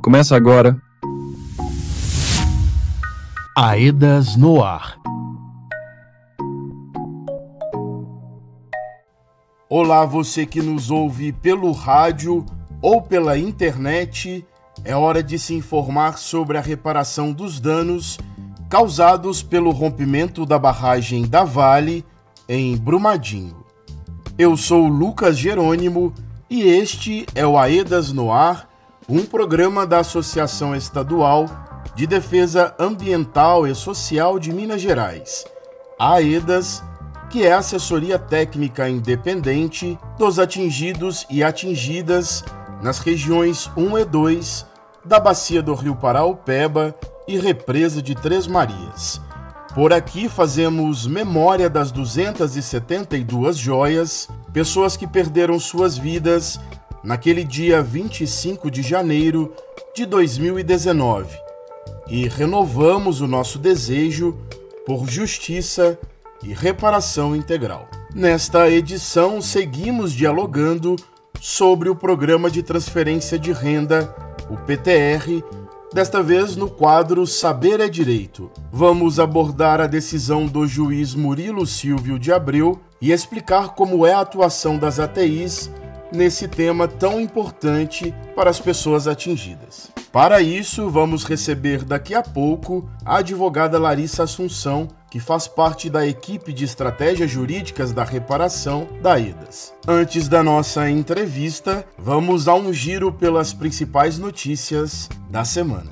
Começa agora. Aedas no ar. Olá, você que nos ouve pelo rádio ou pela internet. É hora de se informar sobre a reparação dos danos causados pelo rompimento da barragem da Vale em Brumadinho. Eu sou Lucas Jerônimo e este é o Aedas no Ar, um programa da Associação Estadual de Defesa Ambiental e Social de Minas Gerais, a AEDAS, que é a assessoria técnica independente dos atingidos e atingidas nas regiões 1 e 2 da Bacia do Rio Paraopeba e Represa de Três Marias. Por aqui fazemos memória das 272 joias, pessoas que perderam suas vidas naquele dia 25 de janeiro de 2019 e renovamos o nosso desejo por justiça e reparação integral. Nesta edição, seguimos dialogando sobre o Programa de Transferência de Renda, o PTR, desta vez no quadro Saber é Direito. Vamos abordar a decisão do juiz Murilo Silvio de Abreu e explicar como é a atuação das ATIs nesse tema tão importante para as pessoas atingidas. Para isso, vamos receber daqui a pouco a advogada Larissa Assunção, que faz parte da equipe de estratégias jurídicas da reparação da AEDAS. Antes da nossa entrevista, vamos a um giro pelas principais notícias da semana.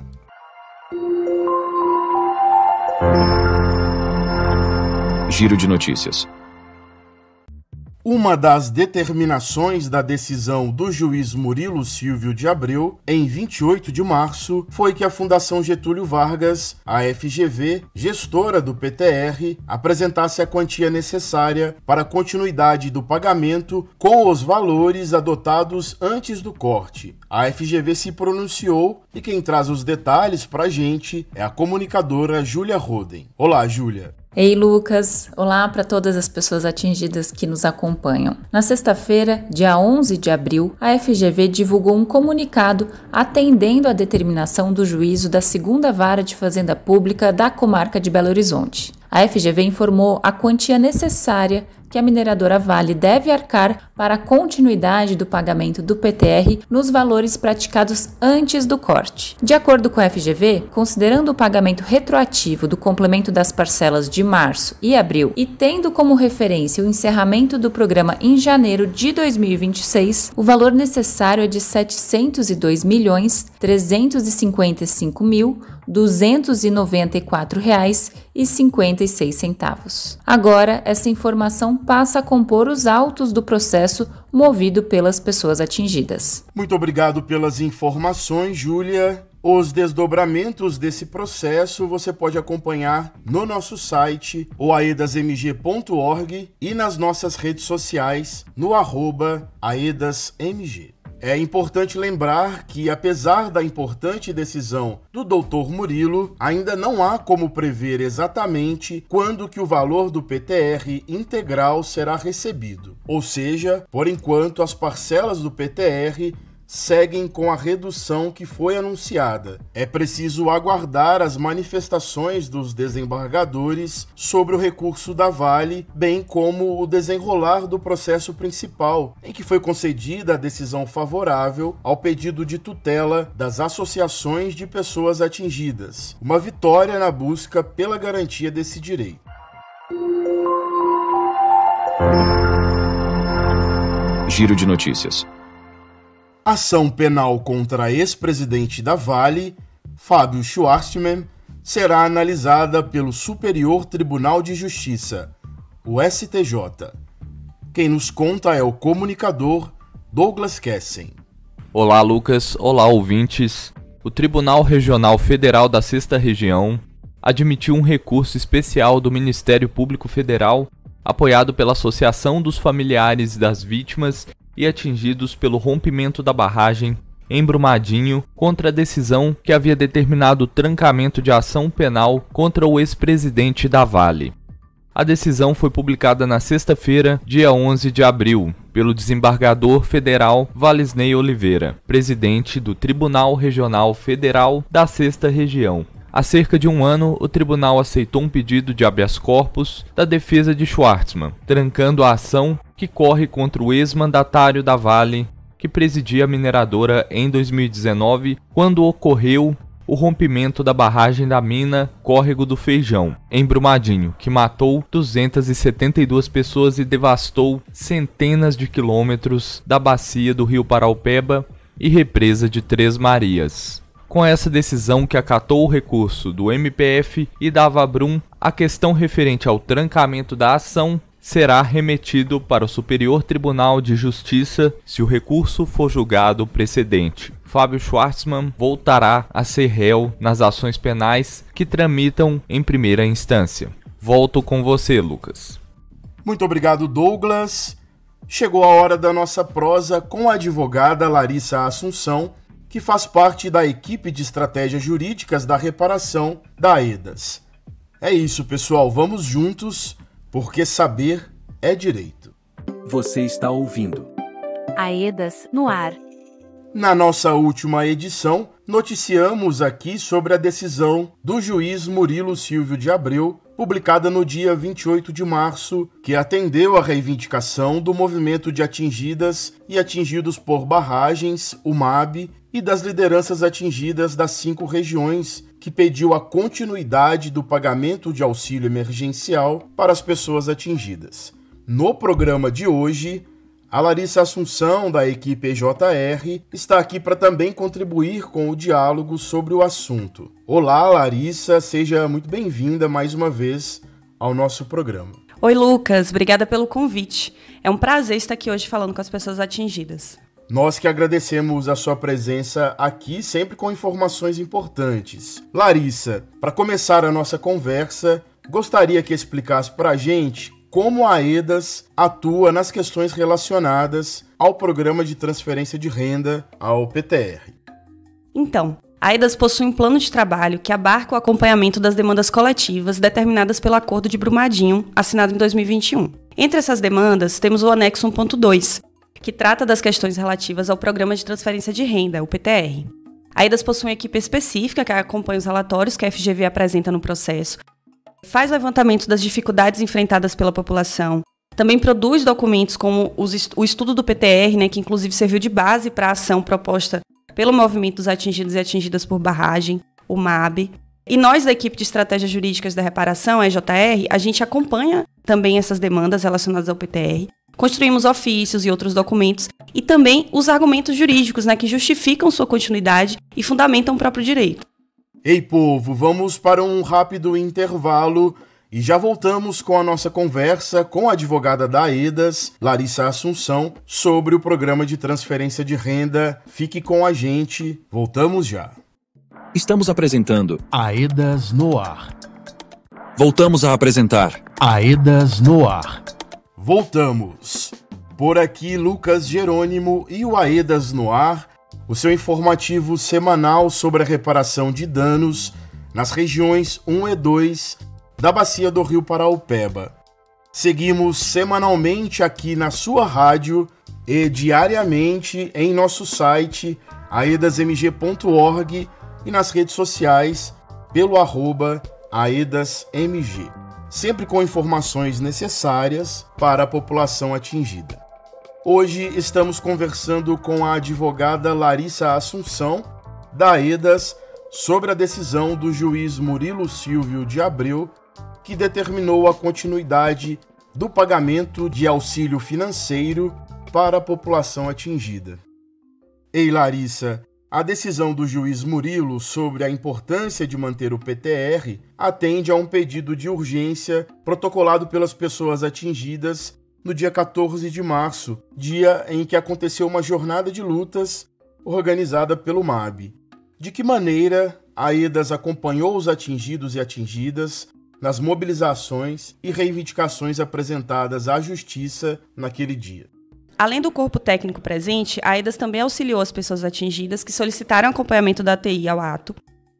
Giro de notícias. Uma das determinações da decisão do juiz Murilo Silvio de Abreu, em 28 de março, foi que a Fundação Getúlio Vargas, a FGV, gestora do PTR, apresentasse a quantia necessária para a continuidade do pagamento com os valores adotados antes do corte. A FGV se pronunciou e quem traz os detalhes para a gente é a comunicadora Júlia Roden. Olá, Júlia. Ei, Lucas! Olá para todas as pessoas atingidas que nos acompanham. Na sexta-feira, dia 11 de abril, a FGV divulgou um comunicado atendendo à determinação do juízo da 2ª Vara de Fazenda Pública da comarca de Belo Horizonte. A FGV informou a quantia necessária que a mineradora Vale deve arcar para a continuidade do pagamento do PTR nos valores praticados antes do corte. De acordo com a FGV, considerando o pagamento retroativo do complemento das parcelas de março e abril e tendo como referência o encerramento do programa em janeiro de 2026, o valor necessário é de R$ 702.395.294,56. Agora, essa informação passa a compor os autos do processo movido pelas pessoas atingidas. Muito obrigado pelas informações, Júlia. Os desdobramentos desse processo você pode acompanhar no nosso site, o aedasmg.org, e nas nossas redes sociais, no @aedasmg. É importante lembrar que, apesar da importante decisão do Dr. Murilo, ainda não há como prever exatamente quando que o valor do PTR integral será recebido. Ou seja, por enquanto, as parcelas do PTR seguem com a redução que foi anunciada. É preciso aguardar as manifestações dos desembargadores sobre o recurso da Vale, bem como o desenrolar do processo principal, em que foi concedida a decisão favorável ao pedido de tutela das associações de pessoas atingidas. Uma vitória na busca pela garantia desse direito. Giro de notícias. Ação penal contra ex-presidente da Vale, Fábio Schwartzman, será analisada pelo Superior Tribunal de Justiça, o STJ. Quem nos conta é o comunicador Douglas Kessen. Olá, Lucas. Olá, ouvintes. O Tribunal Regional Federal da 6ª Região admitiu um recurso especial do Ministério Público Federal, apoiado pela Associação dos Familiares das Vítimas e atingidos pelo rompimento da barragem em Brumadinho, contra a decisão que havia determinado o trancamento de ação penal contra o ex-presidente da Vale. A decisão foi publicada na sexta-feira, dia 11 de abril, pelo desembargador federal Valisney Oliveira, presidente do Tribunal Regional Federal da 6ª Região. Há cerca de um ano, o tribunal aceitou um pedido de habeas corpus da defesa de Schwartzman, trancando a ação que corre contra o ex-mandatário da Vale, que presidia a mineradora em 2019, quando ocorreu o rompimento da barragem da mina Córrego do Feijão, em Brumadinho, que matou 272 pessoas e devastou centenas de quilômetros da bacia do rio Paraupeba e represa de Três Marias. Com essa decisão que acatou o recurso do MPF e da Avabrum, a questão referente ao trancamento da ação será remetido para o Superior Tribunal de Justiça se o recurso for julgado precedente. Fábio Schwartzman voltará a ser réu nas ações penais que tramitam em primeira instância. Volto com você, Lucas. Muito obrigado, Douglas. Chegou a hora da nossa prosa com a advogada Larissa Assunção, que faz parte da equipe de estratégias jurídicas da reparação da AEDAS. É isso, pessoal. Vamos juntos, porque saber é direito. Você está ouvindo AEDAS no ar. Na nossa última edição, noticiamos aqui sobre a decisão do juiz Murilo Silvio de Abreu, publicada no dia 28 de março, que atendeu à reivindicação do movimento de atingidas e atingidos por barragens, o MAB, e das lideranças atingidas das 5 regiões, que pediu a continuidade do pagamento de auxílio emergencial para as pessoas atingidas. No programa de hoje, a Larissa Assunção, da equipe EJR, está aqui para também contribuir com o diálogo sobre o assunto. Olá, Larissa, seja muito bem-vinda mais uma vez ao nosso programa. Oi, Lucas, obrigada pelo convite. É um prazer estar aqui hoje falando com as pessoas atingidas. Nós que agradecemos a sua presença aqui, sempre com informações importantes. Larissa, para começar a nossa conversa, gostaria que explicasse para a gente como a AEDAS atua nas questões relacionadas ao Programa de Transferência de Renda, ao PTR. Então, a AEDAS possui um plano de trabalho que abarca o acompanhamento das demandas coletivas determinadas pelo Acordo de Brumadinho, assinado em 2021. Entre essas demandas, temos o anexo 1.2, que trata das questões relativas ao Programa de Transferência de Renda, o PTR. A AEDAS possui uma equipe específica que acompanha os relatórios que a FGV apresenta no processo, faz levantamento das dificuldades enfrentadas pela população, também produz documentos como o estudo do PTR, que inclusive serviu de base para a ação proposta pelo Movimento dos Atingidos e Atingidas por Barragem, o MAB. E nós, da equipe de estratégias jurídicas da reparação, a EJR, a gente acompanha também essas demandas relacionadas ao PTR, construímos ofícios e outros documentos e também os argumentos jurídicos, que justificam sua continuidade e fundamentam o próprio direito. Ei, povo, vamos para um rápido intervalo e já voltamos com a nossa conversa com a advogada da AEDAS, Larissa Assunção, sobre o Programa de Transferência de Renda. Fique com a gente, voltamos já. Estamos apresentando AEDAS no ar. Voltamos a apresentar AEDAS no ar. Voltamos. Por aqui, Lucas Jerônimo e o AEDAS no ar, o seu informativo semanal sobre a reparação de danos nas regiões 1 e 2 da bacia do rio Paraupeba. Seguimos semanalmente aqui na sua rádio e diariamente em nosso site aedasmg.org e nas redes sociais pelo @aedasmg, sempre com informações necessárias para a população atingida. Hoje estamos conversando com a advogada Larissa Assunção, da AEDAS, sobre a decisão do juiz Murilo Silvio de Abreu, que determinou a continuidade do pagamento de auxílio financeiro para a população atingida. Ei, Larissa, a decisão do juiz Murilo sobre a importância de manter o PTR atende a um pedido de urgência protocolado pelas pessoas atingidas no dia 14 de março, dia em que aconteceu uma jornada de lutas organizada pelo MAB. De que maneira a AEDAS acompanhou os atingidos e atingidas nas mobilizações e reivindicações apresentadas à Justiça naquele dia? Além do corpo técnico presente, a AEDAS também auxiliou as pessoas atingidas que solicitaram acompanhamento da ATI ao ato,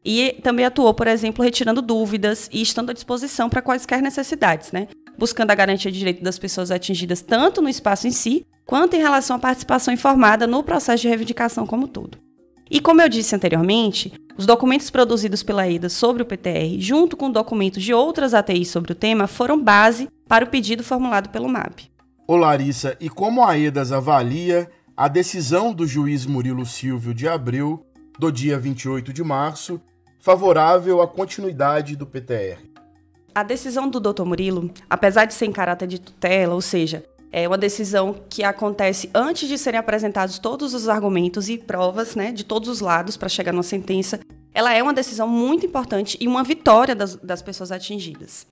e também atuou, por exemplo, retirando dúvidas e estando à disposição para quaisquer necessidades, né? Buscando a garantia de direito das pessoas atingidas tanto no espaço em si, quanto em relação à participação informada no processo de reivindicação como um todo. E como eu disse anteriormente, os documentos produzidos pela EDAS sobre o PTR, junto com documentos de outras ATIs sobre o tema, foram base para o pedido formulado pelo MAB. Ô Larissa, e como a EDAS avalia a decisão do juiz Murilo Silvio de Abreu, do dia 28 de março, favorável à continuidade do PTR? A decisão do Dr. Murilo, apesar de ser em caráter de tutela, ou seja, é uma decisão que acontece antes de serem apresentados todos os argumentos e provas, né, de todos os lados para chegar numa sentença, ela é uma decisão muito importante e uma vitória das pessoas atingidas.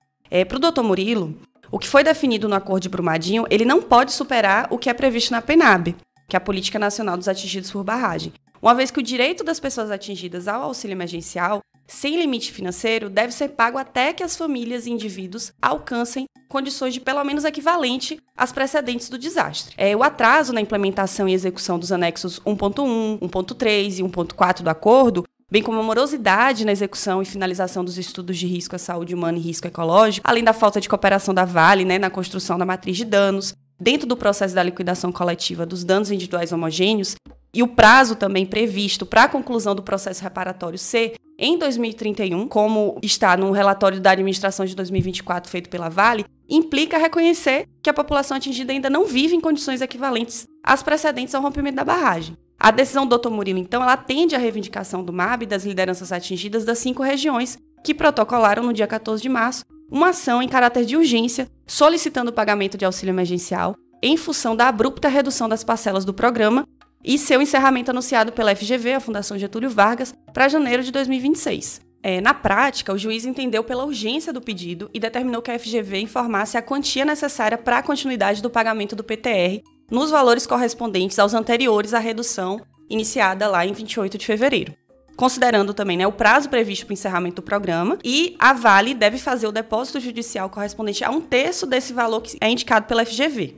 Para o Dr. Murilo, o que foi definido no Acordo de Brumadinho, ele não pode superar o que é previsto na PNAB, que é a Política Nacional dos Atingidos por Barragem, uma vez que o direito das pessoas atingidas ao auxílio emergencial, sem limite financeiro, deve ser pago até que as famílias e indivíduos alcancem condições de pelo menos equivalente às precedentes do desastre. O atraso na implementação e execução dos anexos 1.1, 1.3 e 1.4 do acordo, bem como a morosidade na execução e finalização dos estudos de risco à saúde humana e risco ecológico, além da falta de cooperação da Vale, né, na construção da matriz de danos, dentro do processo da liquidação coletiva dos danos individuais homogêneos, e o prazo também previsto para a conclusão do processo reparatório ser em 2031, como está no relatório da administração de 2024 feito pela Vale, implica reconhecer que a população atingida ainda não vive em condições equivalentes às precedentes ao rompimento da barragem. A decisão do Dr. Murilo, então, ela atende à reivindicação do MAB e das lideranças atingidas das 5 regiões que protocolaram no dia 14 de março uma ação em caráter de urgência solicitando o pagamento de auxílio emergencial em função da abrupta redução das parcelas do programa e seu encerramento anunciado pela FGV, a Fundação Getúlio Vargas, para janeiro de 2026. Na prática, o juiz entendeu pela urgência do pedido e determinou que a FGV informasse a quantia necessária para a continuidade do pagamento do PTR nos valores correspondentes aos anteriores à redução iniciada lá em 28 de fevereiro. Considerando também, né, o prazo previsto para o encerramento do programa, e a Vale deve fazer o depósito judicial correspondente a 1/3 desse valor que é indicado pela FGV.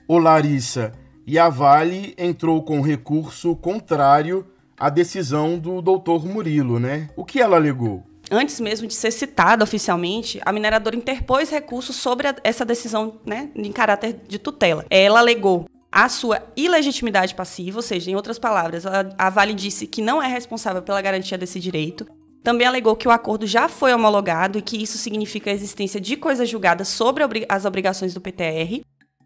Ô Larissa, e a Vale entrou com recurso contrário à decisão do Dr. Murilo, né? O que ela alegou? Antes mesmo de ser citada oficialmente, a mineradora interpôs recurso sobre essa decisão, né, em caráter de tutela. Ela alegou a sua ilegitimidade passiva, ou seja, em outras palavras, a Vale disse que não é responsável pela garantia desse direito. Também alegou que o acordo já foi homologado e que isso significa a existência de coisa julgada sobre as obrigações do PTR.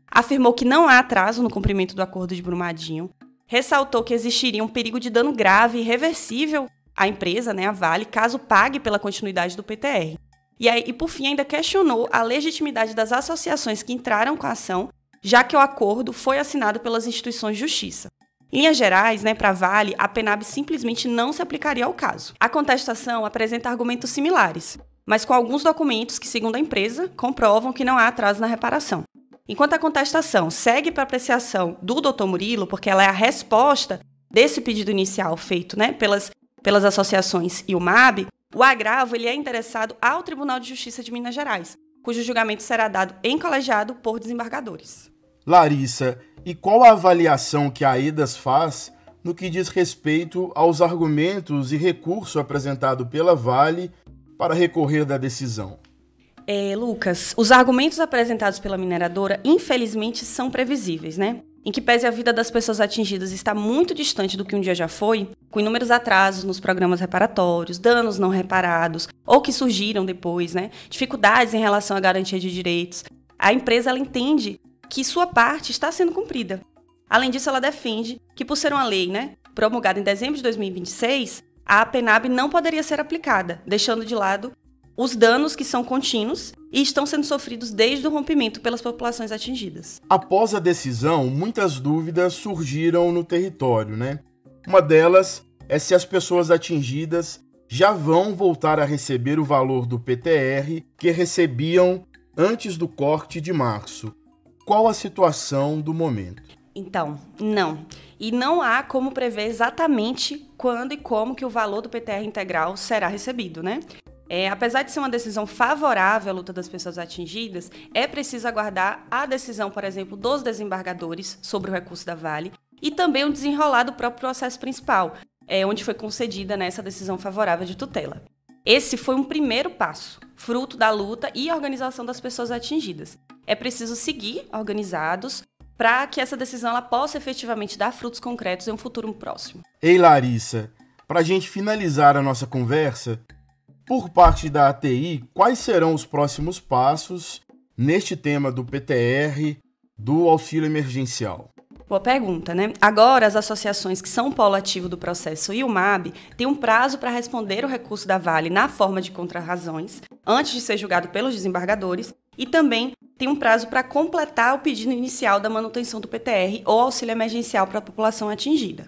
Afirmou que não há atraso no cumprimento do Acordo de Brumadinho. Ressaltou que existiria um perigo de dano grave e irreversível à empresa, né, a Vale, caso pague pela continuidade do PTR. E por fim, ainda questionou a legitimidade das associações que entraram com a ação, já que o acordo foi assinado pelas instituições de justiça. Em linhas gerais, né, para a Vale, a PNAB simplesmente não se aplicaria ao caso. A contestação apresenta argumentos similares, mas com alguns documentos que, segundo a empresa, comprovam que não há atraso na reparação. Enquanto a contestação segue para apreciação do Dr. Murilo, porque ela é a resposta desse pedido inicial feito, né, pelas associações e o MAB, o agravo ele é endereçado ao Tribunal de Justiça de Minas Gerais, cujo julgamento será dado em colegiado por desembargadores. Larissa, e qual a avaliação que a EDAS faz no que diz respeito aos argumentos e recurso apresentado pela Vale para recorrer da decisão? Lucas, os argumentos apresentados pela mineradora, infelizmente, são previsíveis, né? Em que pese a vida das pessoas atingidas está muito distante do que um dia já foi, com inúmeros atrasos nos programas reparatórios, danos não reparados, ou que surgiram depois, né? Dificuldades em relação à garantia de direitos. A empresa ela entende que sua parte está sendo cumprida. Além disso, ela defende que, por ser uma lei, né, promulgada em dezembro de 2026, a PNAB não poderia ser aplicada, deixando de lado os danos que são contínuos e estão sendo sofridos desde o rompimento pelas populações atingidas. Após a decisão, muitas dúvidas surgiram no território, né? Uma delas é se as pessoas atingidas já vão voltar a receber o valor do PTR que recebiam antes do corte de março. Qual a situação do momento? Então, não. E não há como prever exatamente quando e como que o valor do PTR integral será recebido, né? Apesar de ser uma decisão favorável à luta das pessoas atingidas, é preciso aguardar a decisão, por exemplo, dos desembargadores sobre o recurso da Vale e também o desenrolar do próprio processo principal, onde foi concedida essa decisão favorável de tutela. Esse foi um primeiro passo, fruto da luta e organização das pessoas atingidas. É preciso seguir organizados para que essa decisão ela possa efetivamente dar frutos concretos em um futuro próximo. Ei, Larissa, para a gente finalizar a nossa conversa, por parte da ATI, quais serão os próximos passos neste tema do PTR, do auxílio emergencial? Boa pergunta, né? Agora, as associações que são polo ativo do processo e o MAB têm um prazo para responder o recurso da Vale na forma de contrarrazões, antes de ser julgado pelos desembargadores, e também tem um prazo para completar o pedido inicial da manutenção do PTR ou auxílio emergencial para a população atingida.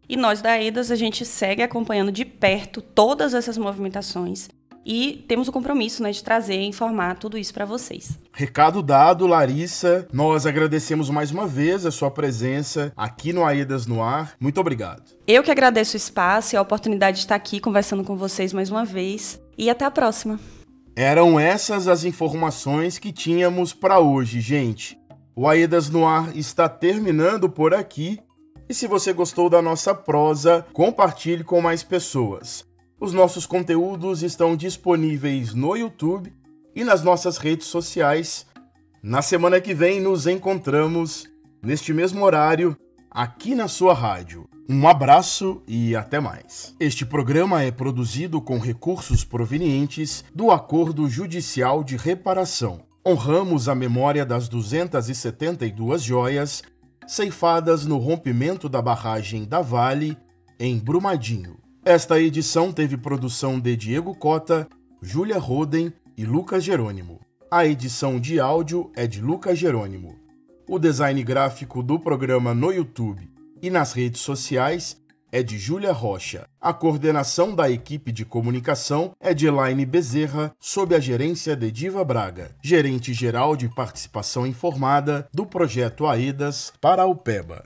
E nós da AEDAS, a gente segue acompanhando de perto todas essas movimentações e temos o compromisso, de trazer e informar tudo isso para vocês. Recado dado, Larissa. Nós agradecemos mais uma vez a sua presença aqui no AEDAS no Ar. Muito obrigado. Eu que agradeço o espaço e a oportunidade de estar aqui conversando com vocês mais uma vez. E até a próxima. Eram essas as informações que tínhamos para hoje, gente. O AEDAS no Ar está terminando por aqui. E se você gostou da nossa prosa, compartilhe com mais pessoas. Os nossos conteúdos estão disponíveis no YouTube e nas nossas redes sociais. Na semana que vem nos encontramos neste mesmo horário, aqui na sua rádio. Um abraço e até mais. Este programa é produzido com recursos provenientes do Acordo Judicial de Reparação. Honramos a memória das 272 joias ceifadas no rompimento da barragem da Vale, em Brumadinho. Esta edição teve produção de Diego Cota, Júlia Roden e Lucas Jerônimo. A edição de áudio é de Lucas Jerônimo. O design gráfico do programa no YouTube e nas redes sociais é de Júlia Rocha. A coordenação da equipe de comunicação é de Elaine Bezerra, sob a gerência de Diva Braga, gerente geral de participação informada do projeto AEDAS para a UPEBA.